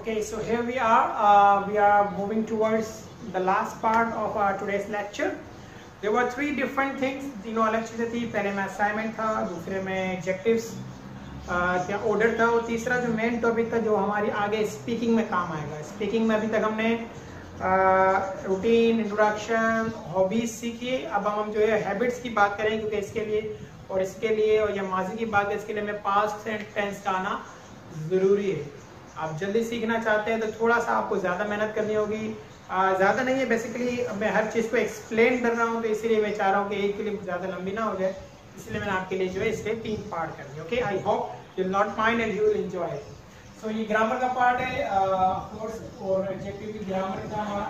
Okay, so here we are moving towards the last part of our today's lecture. There were three different things, तीनों अलग चीज़ें थी. पहले में assignment था, दूसरे में एग्जेक्टिव्स क्या ऑर्डर था, और तीसरा जो मेन टॉपिक था जो हमारी आगे स्पीकिंग में काम आएगा. स्पीकिंग में अभी तक हमने रूटीन, इंट्रोडक्शन, हॉबीज सीखी. अब हम जो है हैबिट्स की बात करें, क्योंकि इसके लिए और या माजी की बात है, इसके लिए हमें पास्ट टेंस का आना ज़रूरी है. आप जल्दी सीखना चाहते हैं तो थोड़ा सा आपको ज़्यादा मेहनत करनी होगी. ज़्यादा नहीं है, बेसिकली मैं हर चीज़ को एक्सप्लेन कर रहा हूँ, तो इसीलिए मैं चाह रहा हूँ कि एक क्लिप ज़्यादा लंबी ना हो जाए, इसलिए मैंने आपके लिए जो है इसके 3 पार्ट कर दिए. Okay, I hope you will not mind and you will enjoy it. So ये ग्रामर का पार्ट है और एडजेक्टिव की ग्रामर का हमारा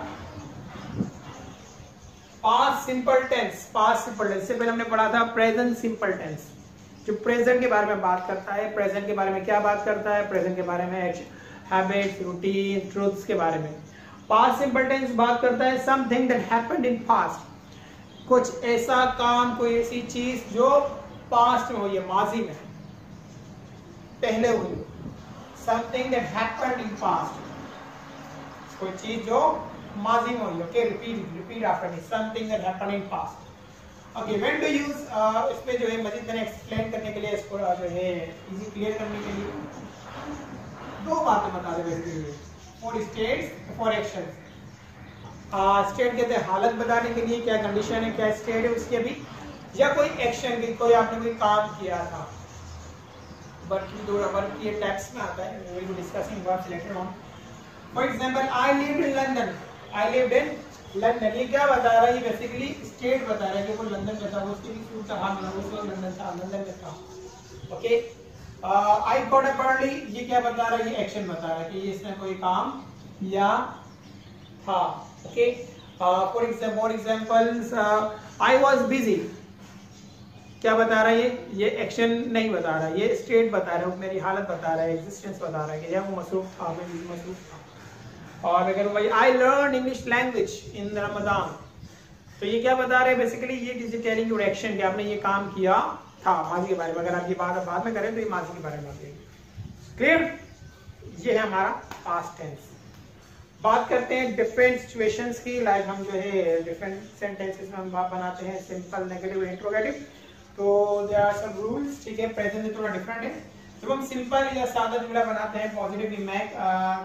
पास्ट सिंपल टेंस. इससे पहले हमने पढ़ा था प्रेजेंट सिंपल टेंस, जो प्रेजेंट के बारे में बात करता है. प्रेजेंट के बारे में क्या बात करता है? प्रेजेंट के बारे में हैबिट्स, रूटीन, ट्रूथ्स के बारे में. पास्ट सिंपल टेंस बात करता है something that happened in past. कुछ ऐसा काम, कोई ऐसी चीज जो पास्ट में हुई है, माजी में पहले हुई. Something that happened in past, कोई चीज जो माजी में हुई. Okay, repeat after me. Something that happened in past. Okay, when to use. इसमें जो है मजीद मैंने एक्सप्लेन करने के लिए, इसको जो है इजी क्लियर करने के लिए दो बातें बता दे. Basically for states, for action. State कहते हैं हालत बताने के लिए, क्या कंडीशन है, क्या स्टेट है उसकी अभी, या कोई एक्शन की, कोई आपने कोई काम किया था. वर्क की टेक्स्ट में आता है. We will be discussing verbs later on. For example, I lived in London. I lived in London. ये क्या बता रहा है? ये बेसिकली स्टेट बता रहा है कि वो लंदन में था, उसके भी फ्यूचर हाल में लंदन में था. Okay, I got up early. ये क्या बता रहा है? ये एक्शन बता रहा है कि इसने कोई काम किया था. Okay, for examples, I was busy. क्या बता रहा है? ये एक्शन नहीं बता रहा है, ये स्टेट बता रहा है, वो मेरी हालत बता रहा है, एग्जिस्टेंस बता रहा है कि वो मसरूफ था, मैं मसरूफ था. और अगर भाई I learn English language in Ramzan, तो ये क्या बता रहे हैं? बेसिकली ये किसी टेलिंग योर एक्शन कि आपने ये काम किया था, माजी के बारे में. अगर आप ये बात बाद में करें तो ये माजी के बारे में बात करेंगे. क्लियर? ये है हमारा पास्ट टेंस. बात करते हैं डिफरेंट सिचुएशंस की. लाइक हम जो है डिफरेंट सेंटेंसेस में हम बात बनाते हैं, सिंपल, नेगेटिव, इंट्रोगेटिव. तो देयर आर सम रूल्स. ठीक है, प्रेजेंट में थोड़ा डिफरेंट है. जब हम सिंपल या सादा जुमला बनाते हैं, पॉजिटिव वी मेक,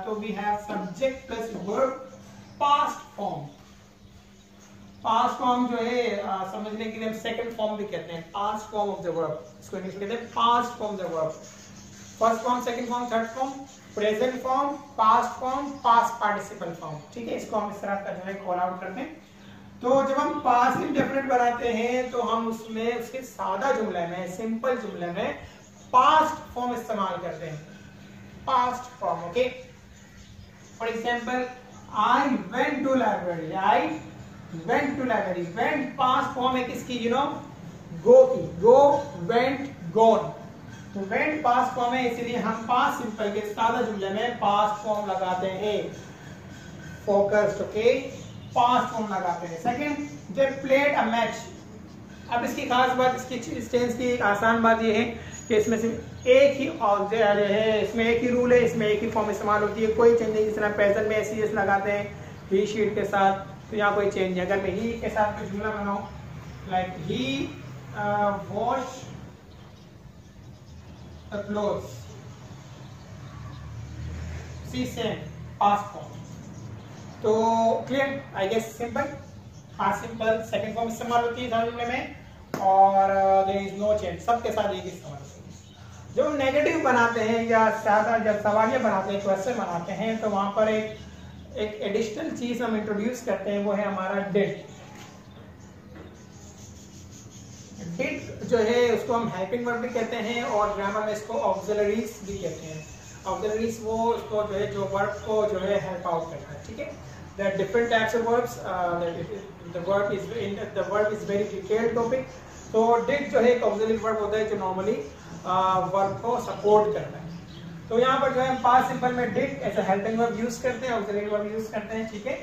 तो we have subject plus verb, past form. Past form जो है समझने के लिए हम सेकंड फॉर्म भी कहते हैं, past form of the verb. इसको इंग्लिश में कहते हैं past form of the verb. First form, second form, third form, present form, past form, past participle form. ठीक है, इसको हम इस तरह का जो है कॉल आउट करते हैं. तो जब हम पास्ट इंडेफिनिट बनाते हैं तो हम उसमें उसके सादा जुमले में, सिंपल जुमले में पास्ट फॉर्म इस्तेमाल करते हैं. Past form. Okay, for example, I went to library. I went to library. Went past form है किसकी? यू नो, गो की. Go, went, gone. तो वेंट पास्ट फॉर्म है, इसलिए हम पास्ट सिंपल के सादा जुमले में पास्ट फॉर्म लगाते हैं. फोकस्ड. ओके, पास्ट फॉर्म लगाते हैं. Second, they played a match. अब इसकी खास बात, इसकी टेंस की एक आसान बात ये है कि इसमें सिर्फ एक ही ऑब्जेक्ट है, इसमें एक ही रूल है, इसमें एक ही फॉर्म इस्तेमाल होती है, कोई चेंज नहीं. जिस तरह प्रेजेंट में एस लगाते हैं ही शीट के साथ, तो यहाँ कोई चेंज नहीं. अगर मैं ही के साथ कोई जुमला बनाऊं, like he wash the clothes, she sent, past form. तो clear? I guess simple. Past simple second form इस्तेमाल होती है जुमले में, और देयर इज नो चेंज, सबके साथ एक ही इस्तेमाल होती है. जब हम नेगेटिव बनाते हैं या ज्यादा जब सवालिया बनाते हैं, क्वेश्चन बनाते हैं, तो वहां पर एक एडिशनल चीज हम इंट्रोड्यूस करते हैं, वो है हमारा डिड. डिड जो है उसको हम हेल्पिंग वर्ब भी कहते हैं, और ग्रामर में इसको ऑक्सिलरीज भी कहते हैं. ऑक्सिलरीज वो उसको जो है जो वर्ब को जो है हेल्प आउट करता है. ठीक है, there are different types of verbs. The verb is very detailed topic. तो did जो है एक ऑक्सिलरी वर्ब होता है जो नॉर्मली वर्ब को सपोर्ट करता है. तो यहाँ पर जो है पास्ट सिंपल में did as a helping verb use करते हैं, ऑक्सिलरी वर्ब यूज करते हैं. ठीक है,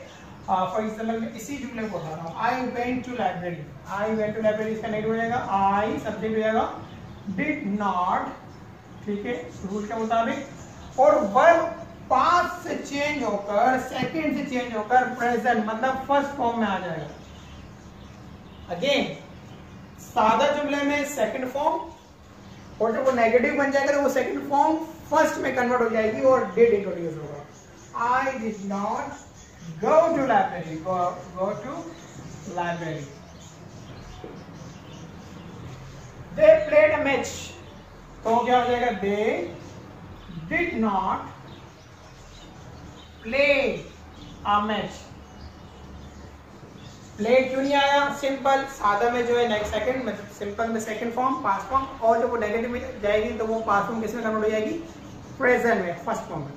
फॉर एग्जांपल मैं इसी जुमले को उठा रहा हूँ, I went to library. I went to library, इसका नेगेटिव हो जाएगा आई, सब्जेक्ट हो जाएगा डिड नॉट. ठीक है, रूल के मुताबिक. और वर्ब पास्ट से चेंज होकर सेकंड से चेंज होकर प्रेजेंट मतलब फर्स्ट फॉर्म में आ जाएगा। अगेन सादा जुमले में सेकंड फॉर्म, और जब वो नेगेटिव बन जाएगा तो वो सेकंड फॉर्म फर्स्ट में कन्वर्ट हो जाएगी और डिड इंट्रोड्यूस होगा। I did not go to library, go to library. They played a match. तो क्या हो जाएगा? They did not play a match. Play क्यों नहीं आया? सिंपल सादा में जो है नेक्स्ट सेकंड में, सिंपल में सेकंड फॉर्म पास्ट फॉर्म, और जब वो नेगेटिव में जाएगी तो वो पास्ट फॉर्म किसमें कन्वर्ट हो जाएगी? प्रेजेंट में, फर्स्ट फॉर्म में।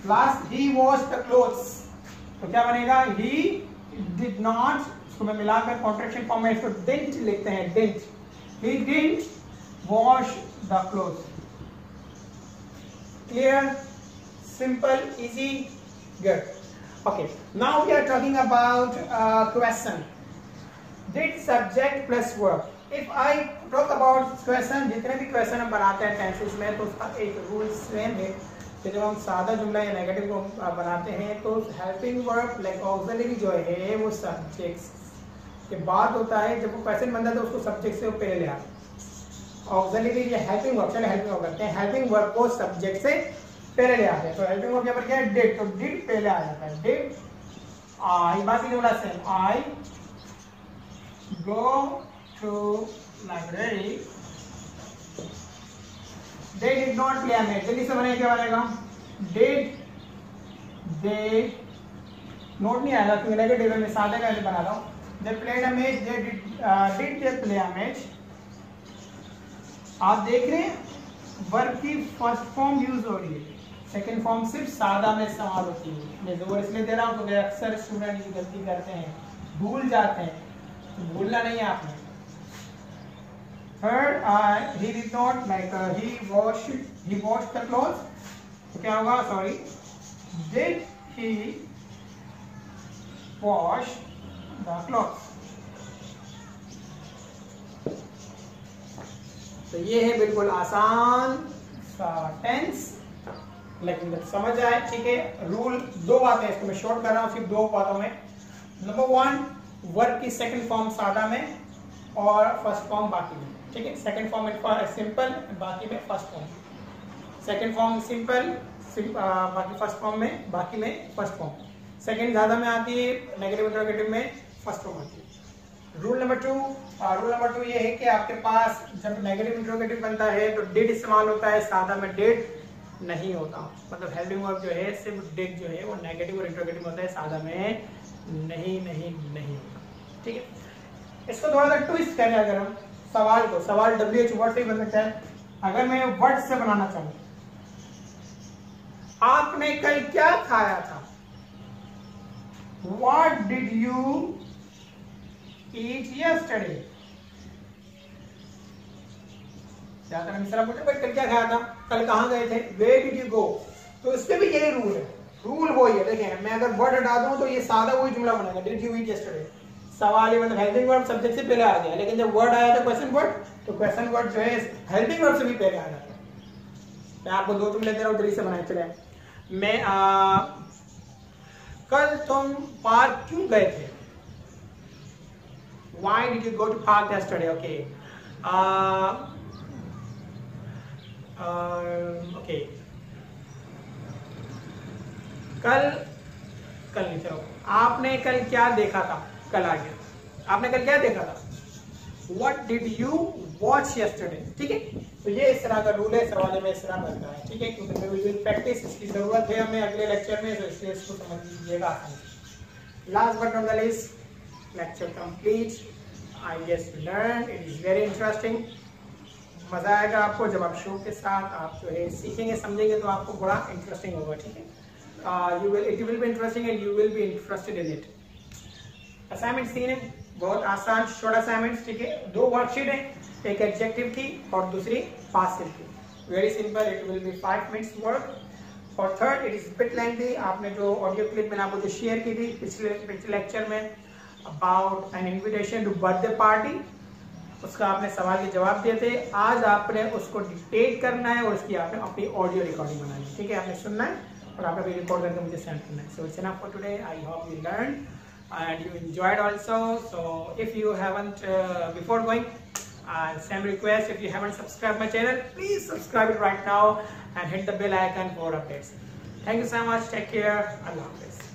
Last he washed the clothes, तो क्या बनेगा? ही डिड नॉट, इसको मैं मिलाकर कॉन्ट्रैक्शन फॉर्म में इसको डिडंट लिखते हैं, didn't. He didn't wash the clothes. Clear, simple, easy, good. Okay, now we are talking about question. Did subject plus verb. If I talk about question, जितने भी question हम बनाते हैं टेंसेस में तो उसका एक रूल सेम है कि जब हम सादा जुमला या नेगेटिव को बनाते हैं तो हेल्पिंग वर्ब लाइक ऑक्सिलरी जो है वो सब्जेक्ट्स के बाद होता है। जब वो क्वेश्चन बनता है तो उसको सब्जेक्ट से पहले ले आते हैं। ऑक्सिलरी या हेल्पिंग वर्ब, चलो हेल्पिंग वर्ब करते हैं, हेल्पिंग वर्ब को सब्जेक्ट से पहले ले आते हैं। तो हेल्पिंग वर्ब यहाँ पर क्या है? डिड, तो डिड पहले आ जाता है, डिड। आई, बाकी जुमला same, I go to library, they did not play a match. जल्दी से बनेगा, क्या बनेगा? डिड दे, नोट नहीं आएगा क्योंकि नेगेटिव में सादे का बना रहा हूँ। They played a match, they did they play a match. आप देख रहे हैं वर्ब की फर्स्ट फॉर्म यूज हो रही है, सेकंड फॉर्म सिर्फ सादा में इस्तेमाल होती है। मैं जोर इसलिए दे रहा हूँ क्योंकि अक्सर स्टूडेंट ये गलती करते हैं, भूल जाते हैं, तो भूलना नहीं है आपने। Third, he did not like he washed the clothes, तो क्या होगा? Sorry, did he wash the clothes। तो ये है बिल्कुल आसान सा टेंस, लेकिन समझ आए, ठीक है। रूल दो बातें, इसको मैं शॉर्ट कर रहा हूँ सिर्फ दो बातों में। नंबर वन, वर्ब की सेकंड फॉर्म सादा में और फर्स्ट फॉर्म बाकी में, ठीक है। सेकंड फॉर्म सिंपल, बाकी में first form. Second form simple, बाकी फर्स्ट फॉर्म में, बाकी में फर्स्ट फॉर्म। सेकंड ज्यादा में आती है, नेगेटिव इंटरोगेटिव में फर्स्ट फॉर्म आती है। रूल नंबर टू ये है कि आपके पास जब नेगेटिव इंटरोगेटिव बनता है तो डिड इस्तेमाल होता है, सादा में डिड नहीं होता। मतलब हेल्पिंग वर्ब जो है सिर्फ डिड जो है वो नेगेटिव और इंटरोगेटिव होता है, सादा में नहीं होता, ठीक है। इसको थोड़ा सा ट्विस्ट करें, अगर हम सवाल WH वर्ड से ही बन सकता है। अगर मैं वर्ड से बनाना चाहूँ, आपने कल क्या खाया था? What did you eat yesterday? ज्यादा मिश्रा पूछे भाई कल क्या खाया था, कल कहाँ गए थे, Where did you go? तो इसमें भी यही रूल है, रूल वही है। देखिए मैं अगर वर्ड हटा दूं तो ये सादा वही जुमला बनेगा, Did you eat yesterday। सवाल मतलब हेल्पिंग वर्ब सब्जेक्ट से पहले आ गया, लेकिन जब वर्ड आया था क्वेश्चन वर्ड, तो क्वेश्चन वर्ड जो है हेल्पिंग वर्ब से भी पहले आ जाता है। मैं आपको दो जुमले दे रहा हूँ, जल्दी से बनाए चले। मैं कल तुम पार्क क्यों गए थे? Why did you go to park yesterday? Okay. Okay. कल नहीं, चलो आपने कल क्या देखा था? कल आ गया, आपने कल क्या देखा था? What did you watch yesterday? ठीक है, तो ये इस तरह का रूल है, सवाल में इस तरह बनता है, ठीक है। क्योंकि we will practice, इसकी जरूरत है हमें अगले लेक्चर में, तो इसलिए इसको समझ लीजिएगा आसानी से। Last but not the least, lecture complete. I guess you learned. It is very interesting. मजा आएगा आपको जब आप शो के साथ आप जो है सीखेंगे, समझेंगे, तो आपको बड़ा इंटरेस्टिंग होगा, ठीक है। It will be interesting and you will be interested in it. Assignment 3 है, बहुत आसान शॉर्ट असाइनमेंट, ठीक है। 2 वर्कशीट है, एक एडजेक्टिव की और दूसरी पासिव की। Very simple, it will be 5 minutes work. और third, it is bit lengthy. आपने जो ऑडियो क्लिप मैंने आपको जो शेयर की थी पिछले लेक्चर में about an invitation to birthday party, उसका आपने सवाल के जवाब दिए थे। आज आपने उसको डिक्टेट करना है और उसकी आपने अपनी ऑडियो रिकॉर्डिंग बनानी है, ठीक है। आपने सुनना है और आपका भी रिकॉर्ड करके मुझे सेंड करना है. So it's enough for today. I hope you learned and you enjoyed also. So if you haven't before going, same request, if you haven't subscribed my channel, please subscribe it right now and hit the bell icon for updates. Thank you so much. Take care. Allah Hafiz.